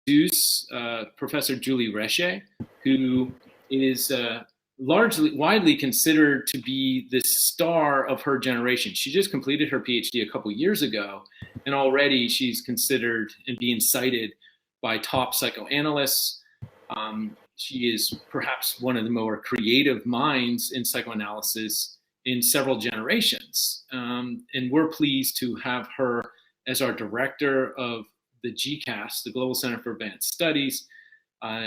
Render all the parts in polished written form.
introduce Professor Julie Reche, who is widely considered to be the star of her generation. She just completed her PhD a couple years ago, and already she's considered and being cited by top psychoanalysts. She is perhaps one of the more creative minds in psychoanalysis in several generations. And we're pleased to have her as our director of the GCAS, the Global Center for Advanced Studies,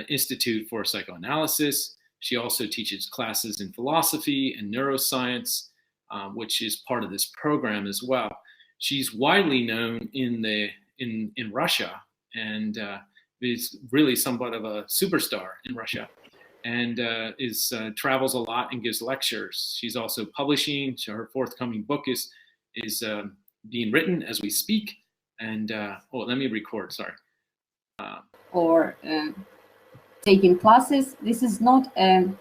Institute for Psychoanalysis. She also teaches classes in philosophy and neuroscience, which is part of this program as well. She's widely known in Russia, and is really somewhat of a superstar in Russia, and travels a lot and gives lectures. She's also publishing. So her forthcoming book is being written as we speak. And let me record. Sorry. Or taking classes. This is not an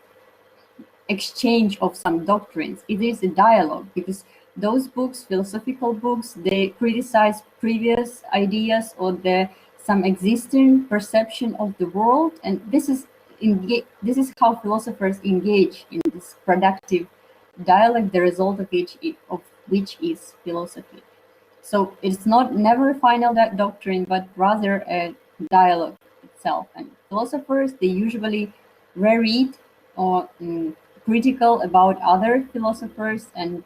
exchange of some doctrines. It is a dialogue, because those books, philosophical books, they criticize previous ideas or some existing perception of the world, and this is how philosophers engage in this productive dialogue, the result of which is philosophy. So it's never a final doctrine, but rather a dialogue itself. And philosophers, they usually reread or critical about other philosophers and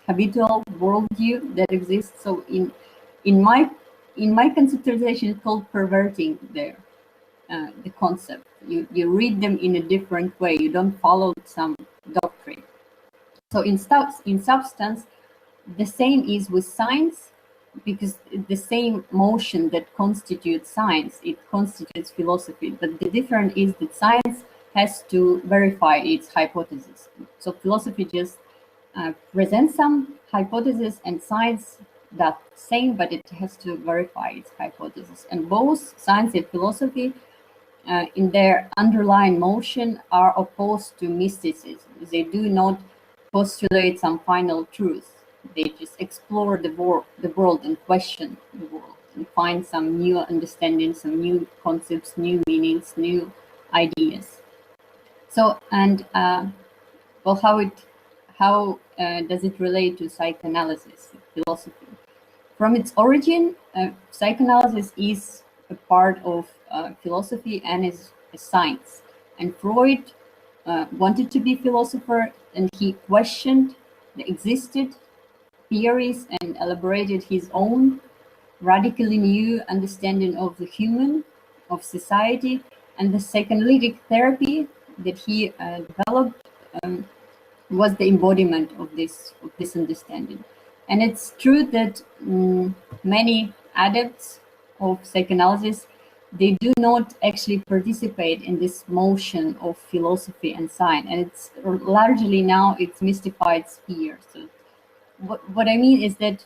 habitual worldview that exists. So in my conceptualization, it's called perverting the concept. You read them in a different way. You don't follow some doctrine. So in substance, the same is with science, because the same motion that constitutes science, it constitutes philosophy. But the difference is that science has to verify its hypothesis. So philosophy just presents some hypothesis, and science does the same, but it has to verify its hypothesis. And both science and philosophy, in their underlying motion, are opposed to mysticism. They do not postulate some final truth. They just explore the world and question the world and find some new understanding, some new concepts, new meanings, new ideas. So, and how does it relate to psychoanalysis, philosophy? From its origin, psychoanalysis is a part of philosophy and is a science. And Freud wanted to be a philosopher, and he questioned the existed theories and elaborated his own radically new understanding of the human, of society, and the psychoanalytic therapy that he developed was the embodiment of this understanding. And it's true that many adepts of psychoanalysis, they do not actually participate in this motion of philosophy and science, and it's largely now it's mystified sphere. So what I mean is that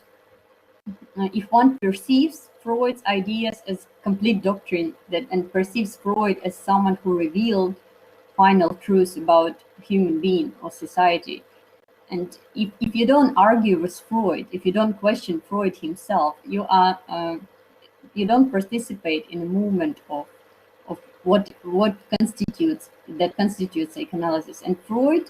if one perceives Freud's ideas as complete doctrine and perceives Freud as someone who revealed final truths about human being or society, and if you don't argue with Freud, if you don't question Freud himself, you don't participate in a movement of what constitutes psychoanalysis. And Freud,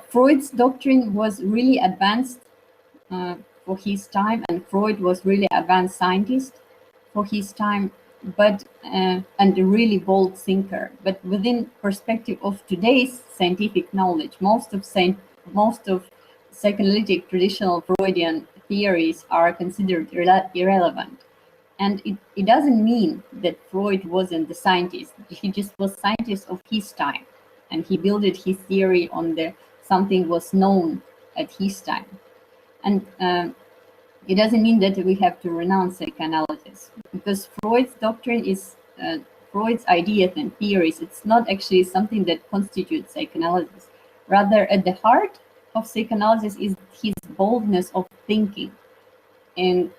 Freud's doctrine was really advanced for his time, and Freud was really advanced scientist for his time, but and a really bold thinker. But within perspective of today's scientific knowledge, most of psychoanalytic traditional Freudian theories are considered irrelevant. And it doesn't mean that Freud wasn't the scientist. He just was scientist of his time, and he built his theory on something was known at his time. And it doesn't mean that we have to renounce psychoanalysis, because Freud's doctrine is Freud's ideas and theories. It's not actually something that constitutes psychoanalysis. Rather, at the heart of psychoanalysis is his boldness of thinking. And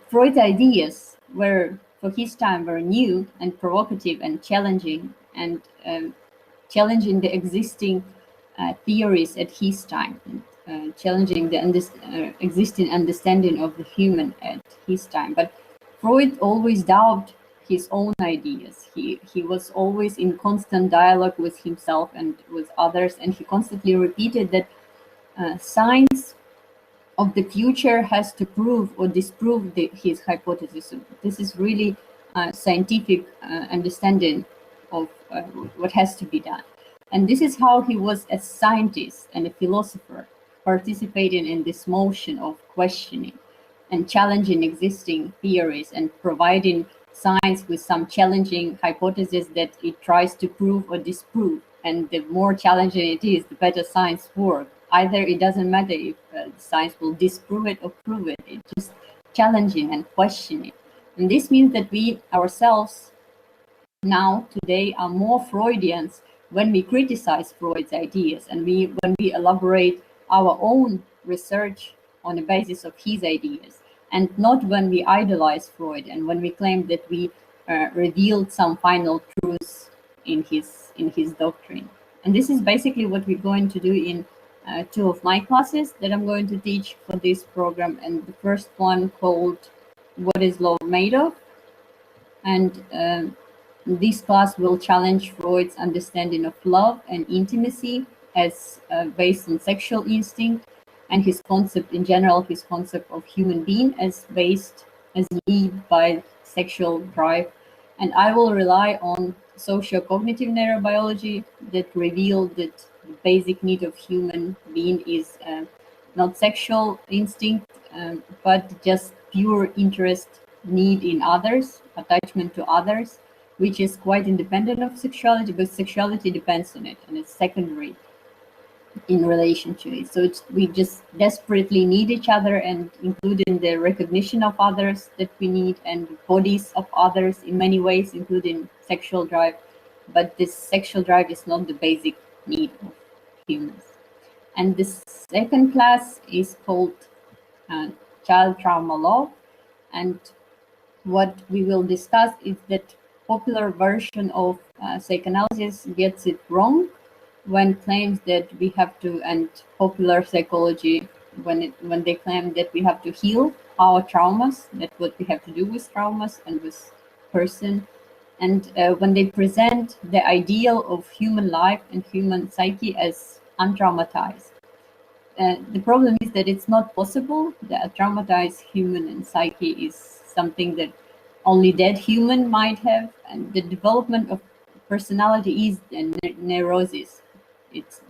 Freud's ideas for his time were new and provocative and challenging, and challenging the existing theories at his time. challenging the existing understanding of the human at his time. But Freud always doubted his own ideas. He was always in constant dialogue with himself and with others, and he constantly repeated that science of the future has to prove or disprove his hypothesis. So this is really scientific understanding of what has to be done. And this is how he was a scientist and a philosopher, participating in this motion of questioning and challenging existing theories and providing science with some challenging hypotheses that it tries to prove or disprove. And the more challenging it is, the better science works. Either it doesn't matter if science will disprove it or prove it. It's just challenging and questioning. And this means that we ourselves now today are more Freudians when we criticize Freud's ideas and when we elaborate our own research on the basis of his ideas, and not when we idolize Freud and when we claim that we revealed some final truths in his doctrine. And this is basically what we're going to do in two of my classes that I'm going to teach for this program. And the first one called "What is Love Made of?" And this class will challenge Freud's understanding of love and intimacy as based on sexual instinct, and his concept in general, his concept of human being as led by sexual drive. And I will rely on socio-cognitive neurobiology that revealed that the basic need of human being is not sexual instinct, but just pure interest, need in others, attachment to others, which is quite independent of sexuality, but sexuality depends on it and it's secondary in relation to it. So we just desperately need each other, and including the recognition of others that we need, and bodies of others in many ways, including sexual drive. But this sexual drive is not the basic need of humans. And the second class is called Child Trauma Love. And what we will discuss is that popular version of psychoanalysis gets it wrong when claims that we have to, and popular psychology when they claim that we have to heal our traumas, that what we have to do with traumas and with person, and when they present the ideal of human life and human psyche as untraumatized. The problem is that it's not possible. The traumatized human and psyche is something that only dead human might have, and the development of personality is a neurosis.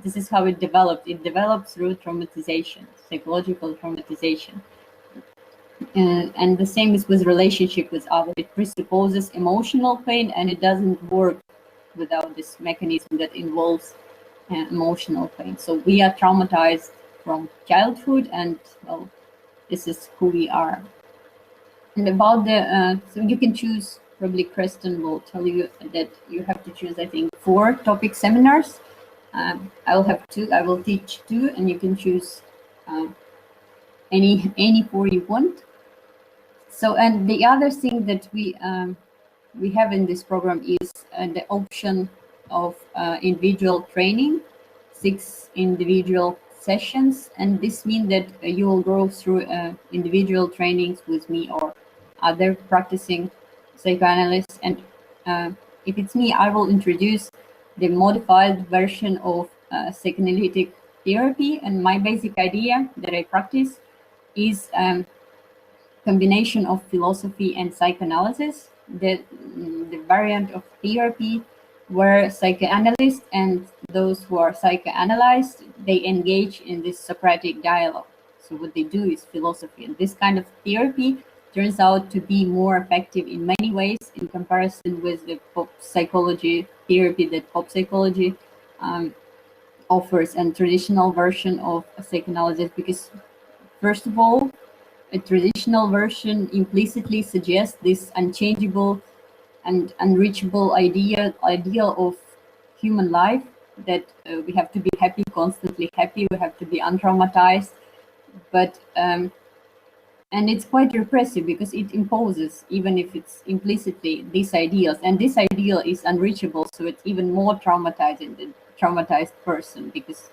This is how it developed. It develops through traumatization, psychological traumatization. And the same is with relationship with others. It presupposes emotional pain, and it doesn't work without this mechanism that involves emotional pain. So we are traumatized from childhood, and well, this is who we are. And about so you can choose, probably Kristen will tell you that you have to choose, I think, 4 topic seminars. I will have 2, I will teach 2, and you can choose any 4 you want. So, and the other thing that we have in this program is the option of individual training, 6 individual sessions, and this means that you will go through individual trainings with me or other practicing psychoanalysts. And if it's me, I will introduce the modified version of psychoanalytic therapy. And my basic idea that I practice is combination of philosophy and psychoanalysis, the variant of therapy where psychoanalysts and those who are psychoanalyzed, they engage in this Socratic dialogue. So what they do is philosophy, and this kind of therapy turns out to be more effective in many ways in comparison with the pop psychology therapy that pop psychology offers, and traditional version of psychoanalysis, because first of all, a traditional version implicitly suggests this unchangeable and unreachable ideal of human life, that we have to be happy, constantly happy, we have to be untraumatized, but and it's quite repressive because it imposes, even if it's implicitly, these ideals, and this ideal is unreachable, so it's even more traumatizing than traumatized person, because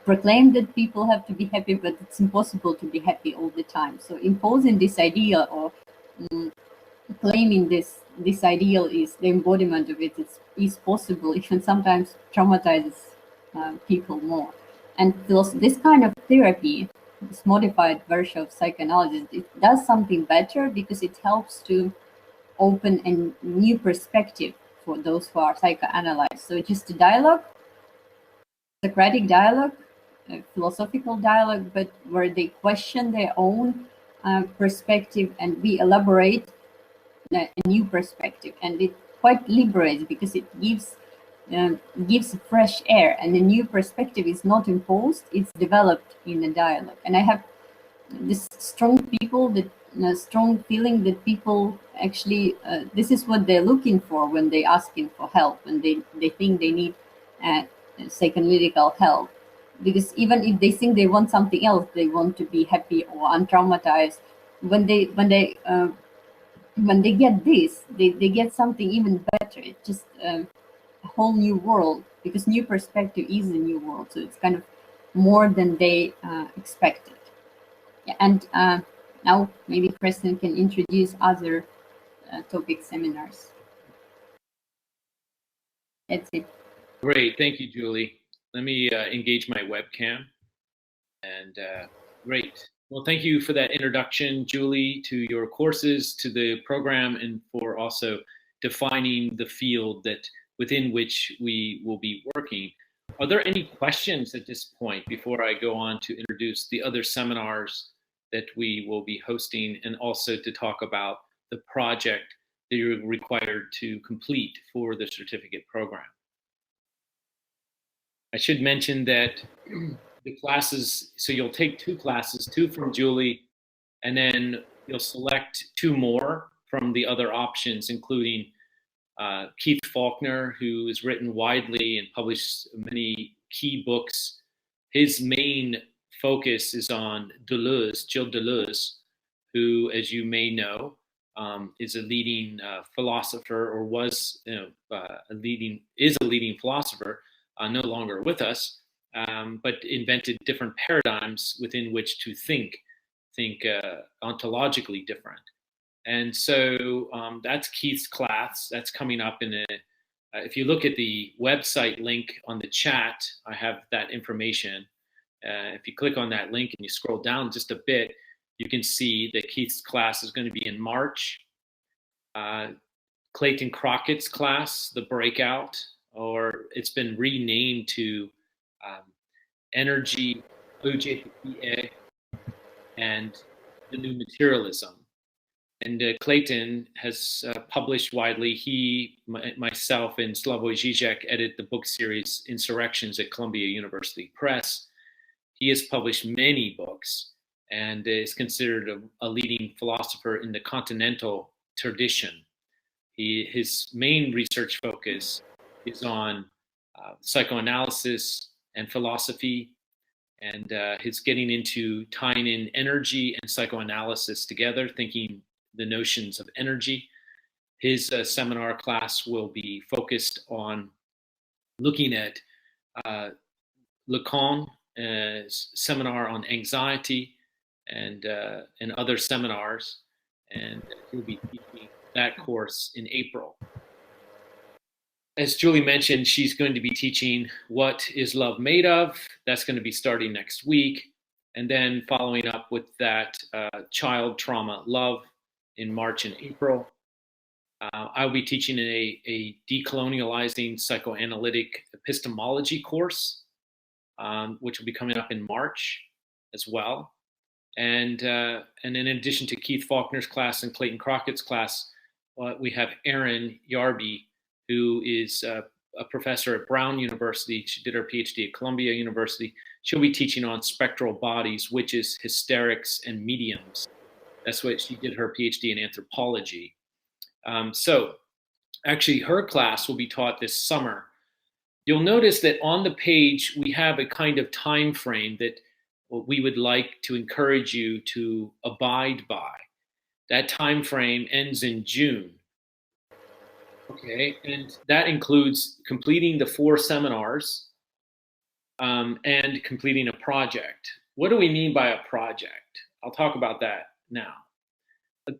proclaim that people have to be happy, but it's impossible to be happy all the time. So imposing this idea or claiming this ideal is the embodiment of it is possible, even sometimes traumatizes people more. And this kind of therapy, this modified version of psychoanalysis, it does something better because it helps to open a new perspective for those who are psychoanalyzed. So just a dialogue, Socratic dialogue, philosophical dialogue, but where they question their own perspective and we elaborate a new perspective, and it quite liberates because it gives fresh air, and a new perspective is not imposed; it's developed in a dialogue. And I have this strong feeling that people actually this is what they're looking for when they're asking for help, when they think they need psychoanalytical help, because even if they think they want something else, they want to be happy or untraumatized. When they get this, they get something even better. It's just a whole new world, because new perspective is a new world. So it's kind of more than they expected. Yeah, and now maybe Kristen can introduce other topic seminars. That's it. Great, thank you, Julie. Let me engage my webcam. And great. Well, thank you for that introduction, Julie, to your courses, to the program, and for also defining the field that within which we will be working. Are there any questions at this point before I go on to introduce the other seminars that we will be hosting, and also to talk about the project that you're required to complete for the certificate program? I should mention that the classes, so you'll take 2 classes, 2 from Julie, and then you'll select 2 more from the other options, including Keith Faulkner, who has written widely and published many key books. His main focus is on Deleuze, Gilles Deleuze, who, as you may know, is a leading philosopher, or was a leading philosopher, no longer with us, but invented different paradigms within which to think ontologically different. And so that's Keith's class. That's coming up in if you look at the website link on the chat, I have that information. If you click on that link and you scroll down just a bit, you can see that Keith's class is going to be in March. Clayton Crockett's class, the breakout, or it's been renamed to Energy, OJPA, and the New Materialism. And Clayton has published widely. He, myself, and Slavoj Žižek edit the book series Insurrections at Columbia University Press. He has published many books and is considered a leading philosopher in the continental tradition. His main research focus is on psychoanalysis and philosophy, and he's getting into tying in energy and psychoanalysis together, thinking the notions of energy. His seminar class will be focused on looking at Lacan's seminar on anxiety and other seminars, and he'll be teaching that course in April. As Julie mentioned, she's going to be teaching What is Love Made Of? That's going to be starting next week. And then following up with that, Child Trauma Love in March and April. I'll be teaching a decolonializing psychoanalytic epistemology course, which will be coming up in March as well. And in addition to Keith Faulkner's class and Clayton Crockett's class, we have Erin Yarby, who is a professor at Brown University. She did her PhD at Columbia University. She'll be teaching on spectral bodies, witches, hysterics, and mediums. That's what she did her PhD in anthropology. So actually her class will be taught this summer. You'll notice that on the page, we have a kind of time frame that we would like to encourage you to abide by. That time frame ends in June. Okay, and that includes completing the 4 seminars and completing a project. What do we mean by a project? I'll talk about that now.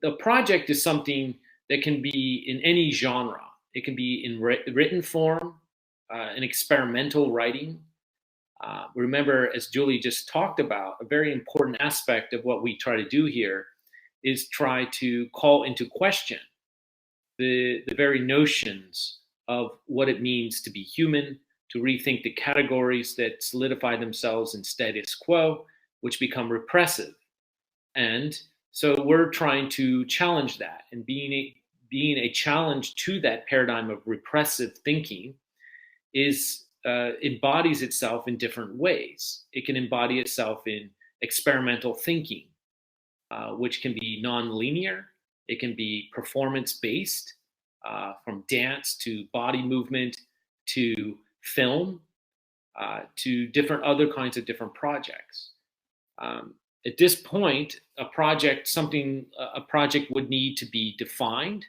The project is something that can be in any genre. It can be in written form, in experimental writing. Remember, as Julie just talked about, a very important aspect of what we try to do here is try to call into question the very notions of what it means to be human, to rethink the categories that solidify themselves in status quo, which become repressive. And so we're trying to challenge that, and being a challenge to that paradigm of repressive thinking embodies itself in different ways. It can embody itself in experimental thinking, which can be non-linear. It can be performance-based, from dance to body movement to film, to different other kinds of different projects. At this point, a project would need to be defined.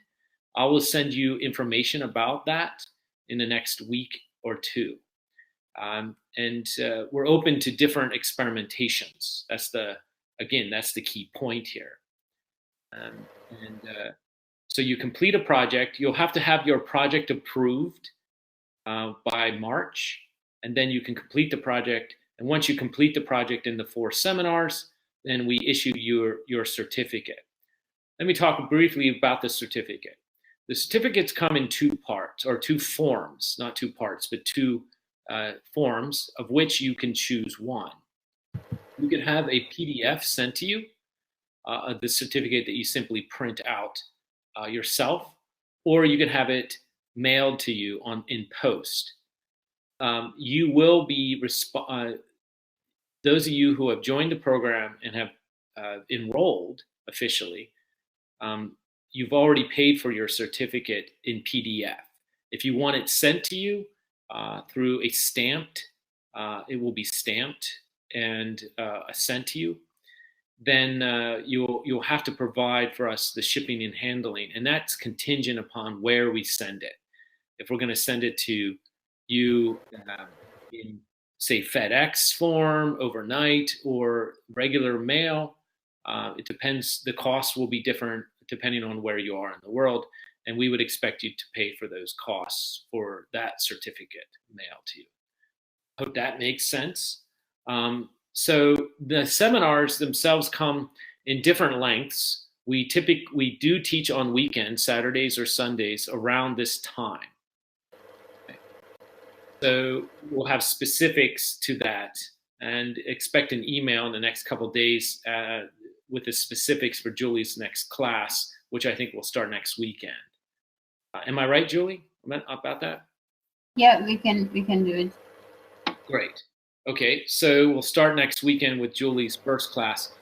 I will send you information about that in the next week or two. And we're open to different experimentations. That's the key point here. So you complete a project. You'll have to have your project approved by March, and then you can complete the project. And once you complete the project in the 4 seminars, then we issue your certificate. Let me talk briefly about the certificate. The certificates come in 2 parts, or 2 forms, not 2 parts, but 2 forms, of which you can choose one. You can have a PDF sent to you, the certificate that you simply print out yourself, or you can have it mailed to you in post. You will be those of you who have joined the program and have enrolled officially, you've already paid for your certificate in PDF. If you want it sent to you through a stamped, it will be stamped and sent to you. Then you'll have to provide for us the shipping and handling, and that's contingent upon where we send it. If we're going to send it to you in, say, FedEx form, overnight, or regular mail, it depends. The cost will be different depending on where you are in the world, and we would expect you to pay for those costs for that certificate mailed to you. Hope that makes sense. So the seminars themselves come in different lengths. We do teach on weekends, Saturdays or Sundays, around this time. Okay. So we'll have specifics to that, and expect an email in the next couple of days with the specifics for Julie's next class, which I think will start next weekend. Am I right, Julie, about that? Yeah, we can do it. Great. Okay, so we'll start next weekend with Julie's first class.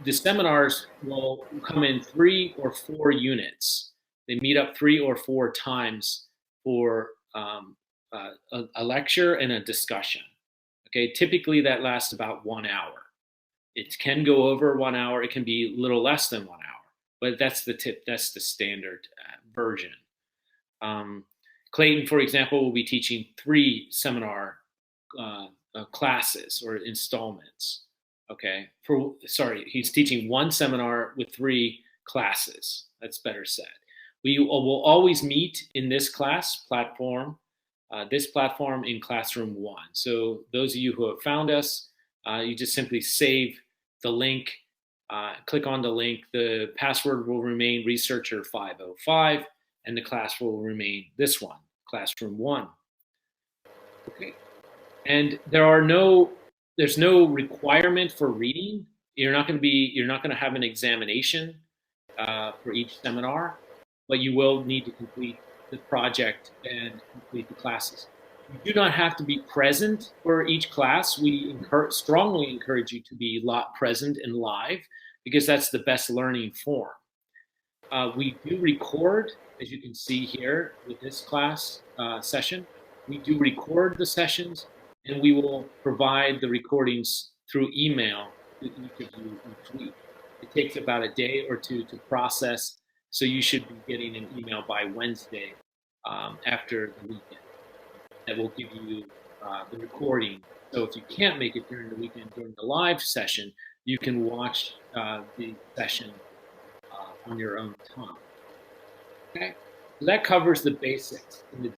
The seminars will come in 3 or 4 units. They meet up 3 or 4 times for a lecture and a discussion. Okay, typically that lasts about 1 hour. It can go over 1 hour. It can be a little less than 1 hour, but that's the standard version. Clayton, for example, will be teaching 3 seminar classes or installments. Okay, he's teaching 1 seminar with 3 classes. That's better said. We will always meet in this platform in classroom 1. So those of you who have found us, you just simply save the link, click on the link. The password will remain researcher 505, and the class will remain this one, classroom 1. Okay. And there's no requirement for reading. You're not going to have an examination for each seminar, but you will need to complete the project and complete the classes. You do not have to be present for each class. We strongly encourage you to be present and live, because that's the best learning form. We do record, as you can see here with this class session. We do record the sessions, and we will provide the recordings through email to each of you each week. It takes about a day or 2 to process, so you should be getting an email by Wednesday after the weekend that will give you the recording. So if you can't make it during the weekend, during the live session, you can watch the session on your own time. Okay, so that covers the basics. In